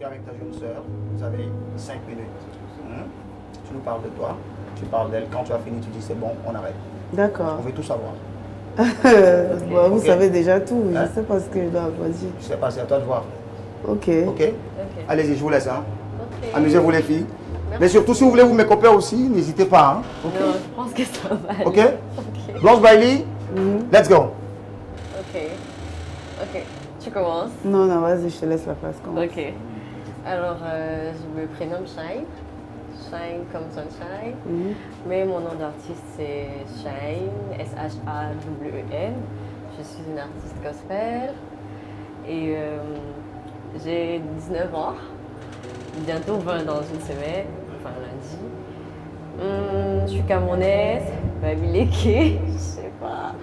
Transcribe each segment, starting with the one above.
es avec ta jeune sœur, vous avez 5 minutes. Tu nous parles de toi, tu parles d'elle. Quand tu as fini, tu dis c'est bon, on arrête. D'accord. On veut tout savoir. Bon, vous Ok. savez déjà tout, je Hein? ne sais pas ce que je dois vas-y. Je sais pas, c'est à toi de voir. Ok. Ok? Allez-y, je vous laisse. Hein? Ok. Amusez-vous les filles. Mais surtout, si vous voulez vous mes copains aussi, n'hésitez pas. Hein? Ok? Non, je pense que ça va aller. Ok? Blanche Bailey, let's go. Ok. Ok. Tu commences? Non, non, vas-y, je te laisse la place. Commence. Ok. Alors, je me prénomme Shine. Shine comme Sunshine. Mais mon nom d'artiste, c'est Shine, S-H-A-W-E-N. Je suis une artiste gospel. Et j'ai 19 ans. Bientôt 20 dans une semaine. Enfin, lundi. Je suis camerounaise. Babileke. Je sais pas.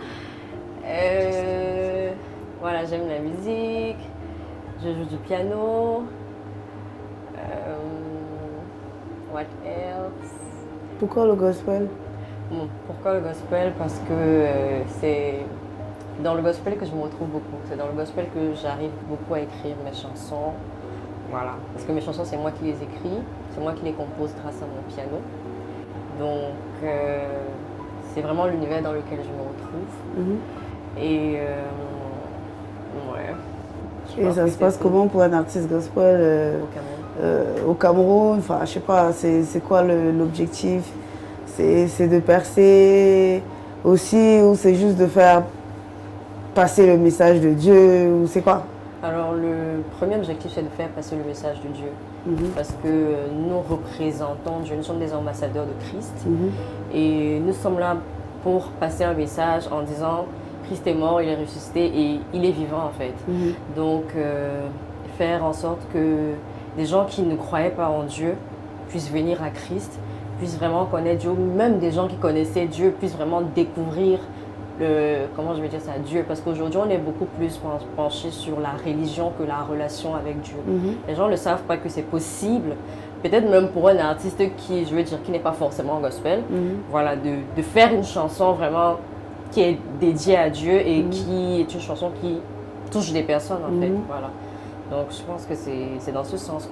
Voilà, j'aime la musique. Je joue du piano. What else? Pourquoi le gospel? Bon, pourquoi le gospel? Parce que c'est dans le gospel que je me retrouve beaucoup. C'est dans le gospel que j'arrive beaucoup à écrire mes chansons. Voilà. Parce que mes chansons, c'est moi qui les écris. C'est moi qui les compose grâce à mon piano. Donc, c'est vraiment l'univers dans lequel je me retrouve. Et ouais. Et ça se passe comment pour un artiste gospel au Cameroun? Enfin, je sais pas, c'est quoi l'objectif? C'est de percer aussi ou c'est juste de faire passer le message de Dieu ou c'est quoi? Alors, le premier objectif, c'est de faire passer le message de Dieu. Parce que nous représentons Dieu, nous sommes des ambassadeurs de Christ. Et nous sommes là pour passer un message en disant Christ est mort, il est ressuscité et il est vivant en fait. Donc, faire en sorte que des gens qui ne croyaient pas en Dieu puissent venir à Christ, puissent vraiment connaître Dieu, même des gens qui connaissaient Dieu puissent vraiment découvrir comment je vais dire ça, Dieu. Parce qu'aujourd'hui, on est beaucoup plus penché sur la religion que la relation avec Dieu. Les gens ne savent pas que c'est possible, peut-être même pour un artiste qui, je veux dire, qui n'est pas forcément gospel, voilà, de faire une chanson vraiment qui est dédiée à Dieu et qui est une chanson qui touche des personnes en fait. Voilà. Donc je pense que c'est dans ce sens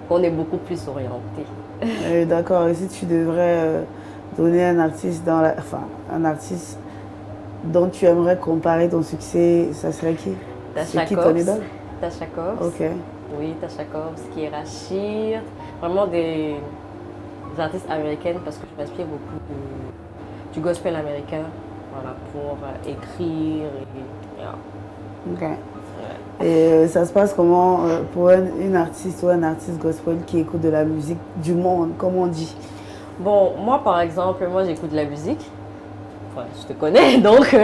qu'on est beaucoup plus orienté. D'accord, et si tu devrais donner un artiste un artiste dont tu aimerais comparer ton succès, ça serait qui? C'est qui ton idole? Tasha Cobbs. Ok. Oui, Tasha Cobbs, qui est Rachid. Vraiment des artistes américaines parce que je m'inspire beaucoup du gospel américain, voilà, pour écrire et yeah. Ok. Ouais. Et ça se passe comment pour une artiste ou un artiste gospel qui écoute de la musique du monde, comme on dit? Bon, moi par exemple, j'écoute de la musique. Enfin, je te connais, donc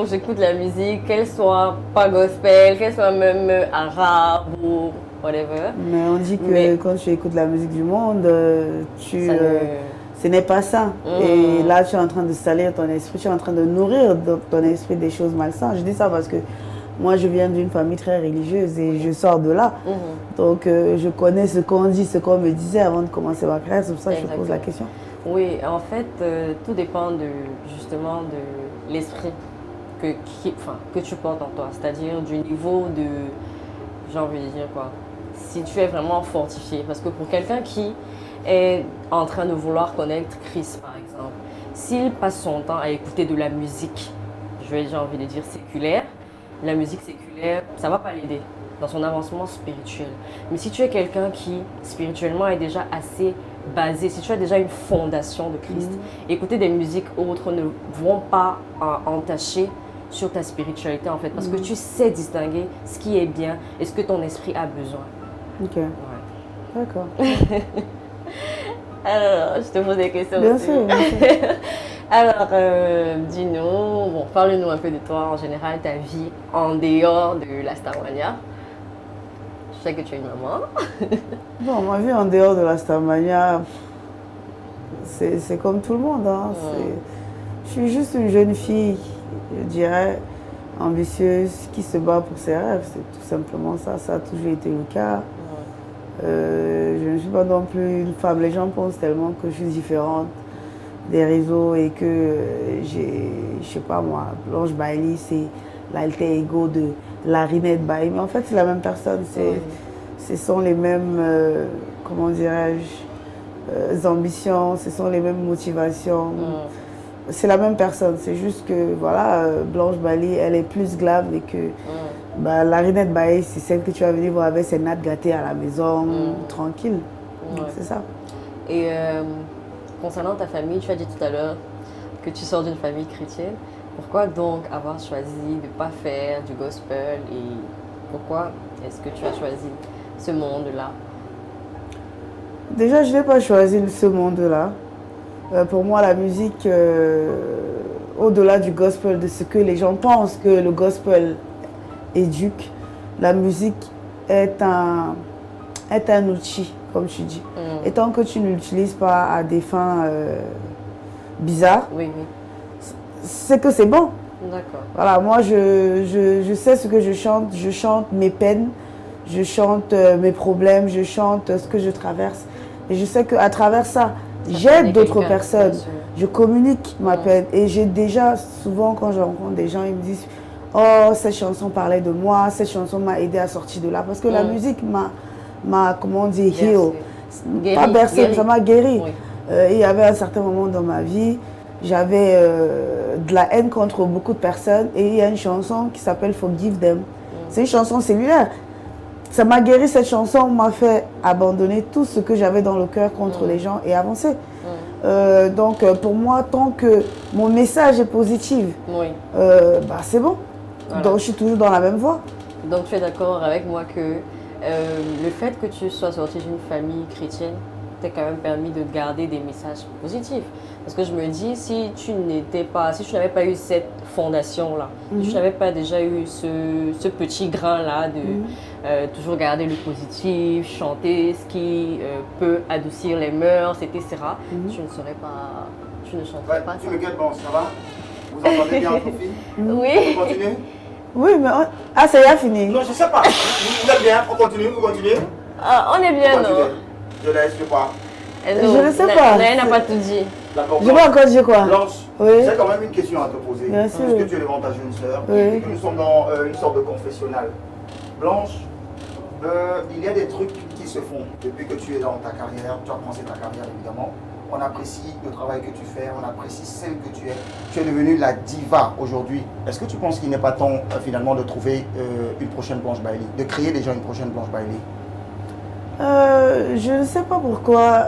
j'écoute de la musique, qu'elle soit pas gospel, qu'elle soit même arabe ou whatever. Mais on dit que quand tu écoutes la musique du monde, ce n'est pas ça. Et là, tu es en train de salir ton esprit, tu es en train de nourrir ton esprit des choses malsaines. Je dis ça parce que moi, je viens d'une famille très religieuse et je sors de là. Donc, je connais ce qu'on dit, ce qu'on me disait avant de commencer ma carrière. C'est pour ça que je pose la question. Oui, en fait, tout dépend justement de l'esprit que tu portes en toi. C'est-à-dire du niveau de, j'ai envie de dire quoi, si tu es vraiment fortifié. Parce que pour quelqu'un qui est en train de vouloir connaître Christ, par exemple, s'il passe son temps à écouter de la musique, j'ai envie de dire séculaire, la musique séculaire, ça ne va pas l'aider dans son avancement spirituel. Mais si tu es quelqu'un qui, spirituellement, est déjà assez basé, si tu as déjà une fondation de Christ, écouter des musiques autres ne vont pas entacher sur ta spiritualité, en fait, parce que tu sais distinguer ce qui est bien et ce que ton esprit a besoin. Ok. Ouais. D'accord. Alors, je te pose des questions. Bien sûr, bien sûr. Alors, dis-nous, parle-nous un peu de toi, en général, ta vie en dehors de la Starmania. Je sais que tu es une maman. Bon, ma vie en dehors de la Starmania, c'est comme tout le monde. Hein. Je suis juste une jeune fille, je dirais, ambitieuse, qui se bat pour ses rêves. C'est tout simplement ça. Ça a toujours été le cas. Je ne suis pas non plus une femme. Les gens pensent tellement que je suis différente des réseaux et que je sais pas moi, Blanche Bailey, c'est l'alter ego de Larinette Baye. Mais en fait, c'est la même personne. Ce sont les mêmes, comment dirais-je, ambitions, ce sont les mêmes motivations. C'est la même personne. C'est juste que, voilà, Blanche Bali, elle est plus glam et que bah, Larinette Baye, c'est celle que tu vas venir voir avec ses nattes gâtées à la maison, tranquille. C'est ça. Et concernant ta famille, tu as dit tout à l'heure que tu sors d'une famille chrétienne. Pourquoi donc avoir choisi de ne pas faire du gospel et pourquoi est-ce que tu as choisi ce monde-là? Déjà, je n'ai pas choisi ce monde-là. Pour moi, la musique, au-delà du gospel, de ce que les gens pensent que le gospel éduque, la musique est un outil, comme tu dis. Et tant que tu ne l'utilises pas à des fins bizarres, c'est que c'est bon. D'accord. Voilà, moi, je sais ce que je chante. Je chante mes peines, je chante mes problèmes, je chante ce que je traverse. Et je sais qu'à travers ça, j'aide d'autres personnes. Je communique ma peine. Et j'ai déjà, souvent, quand je rencontre des gens, ils me disent « Oh, cette chanson parlait de moi, cette chanson m'a aidé à sortir de là. » Parce que la musique m'a, comment on dit, heal. Pas bercé, ça m'a guéri. Il y avait un certain moment dans ma vie, j'avais de la haine contre beaucoup de personnes et il y a une chanson qui s'appelle Forgive Them. C'est une chanson cellulaire. Ça m'a guéri, cette chanson m'a fait abandonner tout ce que j'avais dans le cœur contre les gens et avancer. Donc pour moi, tant que mon message est positif, bah, c'est bon. Voilà. Donc je suis toujours dans la même voie. Donc tu es d'accord avec moi que le fait que tu sois sorti d'une famille chrétienne t'a quand même permis de garder des messages positifs. Parce que je me dis, si tu n'avais pas eu cette fondation-là, si tu n'avais pas déjà eu ce petit grain-là de toujours garder le positif, chanter ce qui peut adoucir les mœurs, etc., tu ne chanterais pas tu ça. me guettes, bon, ça va? Vous entendez bien votre fille? Oui. Vous continuez? Oui, mais... Ah, ça y est, fini. Non, je ne sais pas. Vous êtes bien? On continue, vous continuez? On est bien, non? Je laisse, je crois. Je ne sais pas. Rien n'a pas tout dit. Je vais encore dire quoi? Blanche, j'ai quand même une question à te poser. Bien sûr. Puisque tu es devant ta jeune sœur, et que nous sommes dans une sorte de confessionnal. Blanche, il y a des trucs qui se font depuis que tu es dans ta carrière. Tu as commencé ta carrière, évidemment. On apprécie le travail que tu fais, on apprécie celle que tu es. Tu es devenue la diva aujourd'hui. Est-ce que tu penses qu'il n'est pas temps finalement de trouver une prochaine Blanche Bailey, de créer déjà une prochaine Blanche Bailey? Je ne sais pas pourquoi,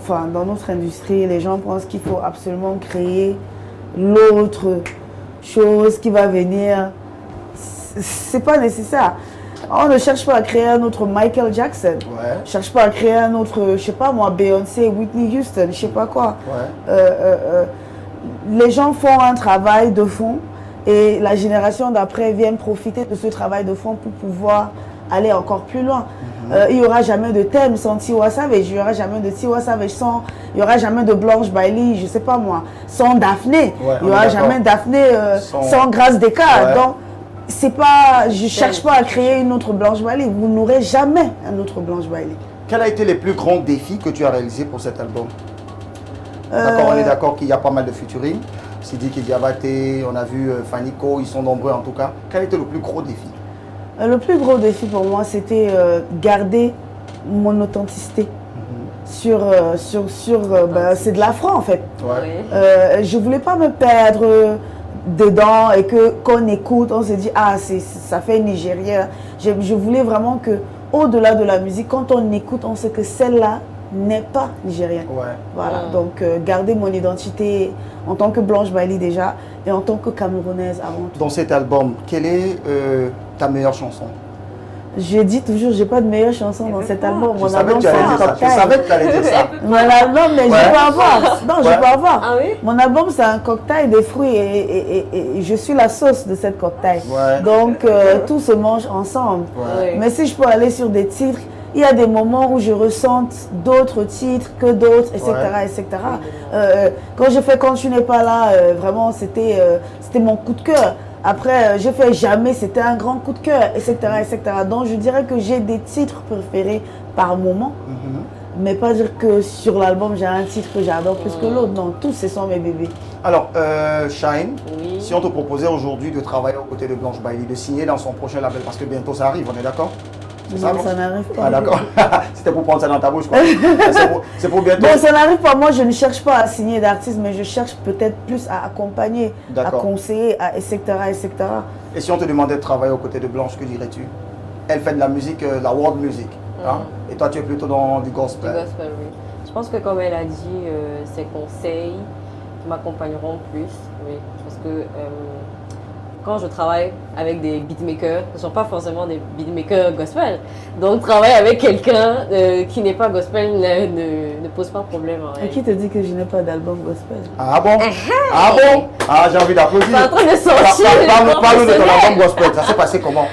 enfin, dans notre industrie, les gens pensent qu'il faut absolument créer l'autre chose qui va venir. C'est pas nécessaire. On ne cherche pas à créer un autre Michael Jackson. On ne cherche pas à créer un autre, je sais pas moi, Beyoncé, Whitney Houston, je sais pas quoi. Les gens font un travail de fond et la génération d'après vient profiter de ce travail de fond pour pouvoir aller encore plus loin. Il n'y aura jamais de thème sans Tiwa Savage, il n'y aura jamais de Tiwa Savage sans, il n'y aura jamais de Blanche Bailey, je ne sais pas moi, sans Daphné. Il n'y aura jamais Daphné sans Grâce Descartes. Donc, c'est pas, je ne cherche pas à créer une autre Blanche Bailey. Vous n'aurez jamais un autre Blanche Bailey. Quel a été les plus grands défis que tu as réalisés pour cet album? D'accord, on est d'accord qu'il y a pas mal de featuring. Sidiki Diabaté, on a vu Fanico, ils sont nombreux en tout cas. Quel était le plus gros défi? Le plus gros défi pour moi, c'était garder mon authenticité. C'est de l'afro en fait. Je ne voulais pas me perdre dedans et qu'on écoute, on se dit ah ça fait nigérien. Je voulais vraiment que au-delà de la musique, quand on écoute, on sait que celle-là n'est pas nigérienne. Voilà, donc garder mon identité en tant que Blanche Bailey déjà et en tant que Camerounaise avant tout. Dans cet album, quelle est ta meilleure chanson? Je dis toujours, j'ai pas de meilleure chanson dans cet album. Je savais que tu allais dire ça. Mon album, mais je peux avoir. Non, je peux avoir. Ah oui? Mon album, c'est un cocktail de fruits et je suis la sauce de cette cocktail. Donc, tout se mange ensemble. Mais si je peux aller sur des titres, il y a des moments où je ressens d'autres titres que d'autres, etc. etc. Quand je fais Quand tu n'es pas là, vraiment, c'était mon coup de cœur. Après, j'ai fait Jamais, c'était un grand coup de cœur, etc., etc. Donc, je dirais que j'ai des titres préférés par moment, mais pas dire que sur l'album, j'ai un titre que j'adore plus que l'autre. Non, tous, ce sont mes bébés. Alors, Shine, Oui. si on te proposait aujourd'hui de travailler aux côtés de Blanche Bailey, de signer dans son prochain label, parce que bientôt ça arrive, on est d'accord? C'est Non, Blanche ça n'arrive pas. Ah d'accord. C'était pour prendre ça dans ta bouche, quoi. C'est pour bientôt. Bon, ça n'arrive pas. Moi, je ne cherche pas à signer d'artistes, mais je cherche peut-être plus à accompagner, à D'accord. conseiller, etc., etc. Et si on te demandait de travailler aux côtés de Blanche, que dirais-tu? Elle fait de la musique, la world music. Hein? Et toi, tu es plutôt dans du Du gospel. gospel, oui. Je pense que comme elle a dit, ses conseils m'accompagneront plus, oui. Parce que quand je travaille avec des beatmakers, ce ne sont pas forcément des beatmakers gospel. Donc travailler avec quelqu'un qui n'est pas gospel ne pose pas problème en Et qui te dit que je n'ai pas d'album gospel? Ah bon? Ah bon? Ah, j'ai envie d'applaudir. C'est en train de sortir. Parle-nous de ton album gospel. Ça s'est passé comment?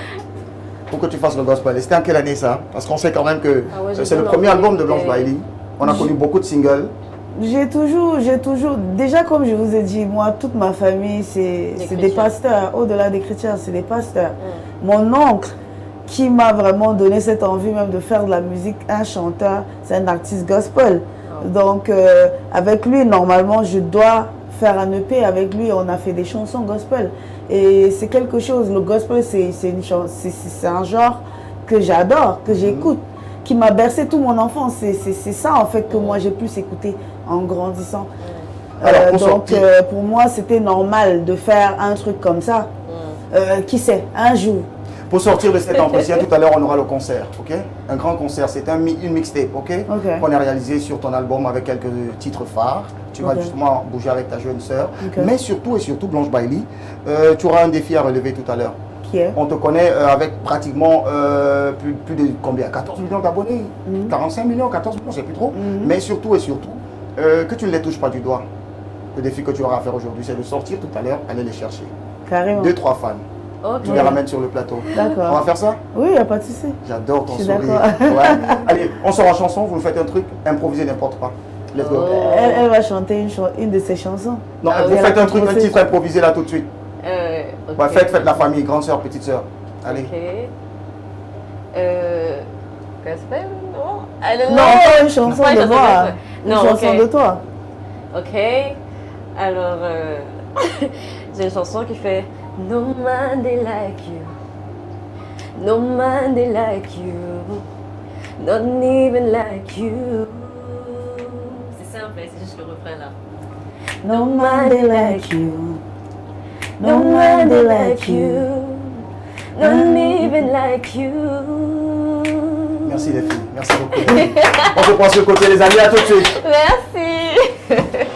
Pour que tu fasses le gospel. Et c'était en quelle année ça? Parce qu'on sait quand même que c'est le premier album de Blanche Bailey. On a connu beaucoup de singles. J'ai toujours, déjà comme je vous ai dit, moi, toute ma famille, c'est des pasteurs, au-delà des chrétiens, c'est des pasteurs. Mon oncle, qui m'a vraiment donné cette envie même de faire de la musique, un chanteur, c'est un artiste gospel. Donc, avec lui, normalement, je dois faire un EP. Avec lui, on a fait des chansons gospel. Et c'est quelque chose, le gospel, c'est un genre que j'adore, que j'écoute, qui m'a bercé toute mon enfance. C'est ça, en fait, que moi, j'ai plus écouté en grandissant. Alors, donc, pour moi, c'était normal de faire un truc comme ça. Qui sait, un jour. Pour sortir de cet entretien, tout à l'heure, on aura le concert, ok? Un grand concert, c'est une mixtape, ok? Qu'on a réalisé sur ton album avec quelques titres phares. Tu vas justement bouger avec ta jeune sœur. Mais surtout et surtout, Blanche Bailey, tu auras un défi à relever tout à l'heure. Qui est? On te connaît avec pratiquement plus de combien? 14 millions d'abonnés? 45 millions, 14 millions, je ne sais plus trop. Mais surtout et surtout, que tu ne les touches pas du doigt. Le défi que tu auras à faire aujourd'hui, c'est de sortir tout à l'heure, aller les chercher. Carrément. 2-3 fans. Ok. Tu les ramènes sur le plateau. D'accord. On va faire ça? Oui, il n'y a pas de souci. J'adore ton Je suis sourire. d'accord. Ouais. Allez, on sort en chanson, vous nous faites un truc, improvisez n'importe quoi. Let's go. Elle va chanter une de ses chansons. Non, vous faites un truc, un titre improvisé là tout de suite. Ok. Ouais, faites la famille, grande soeur, petite soeur. Allez. Ok. Gospel? Non, Non, pas une chanson Pas une de chanson moi. gospel. Une Non, chanson ok. de toi. Ok. Alors, j'ai une chanson qui fait No man they like you. No man they like you. Not even like you. C'est simple, c'est juste le refrain là. No man they like you. No man they like you. Not even like you. Merci les filles, merci beaucoup. On se prend sur le côté les amis, à tout de suite. Merci.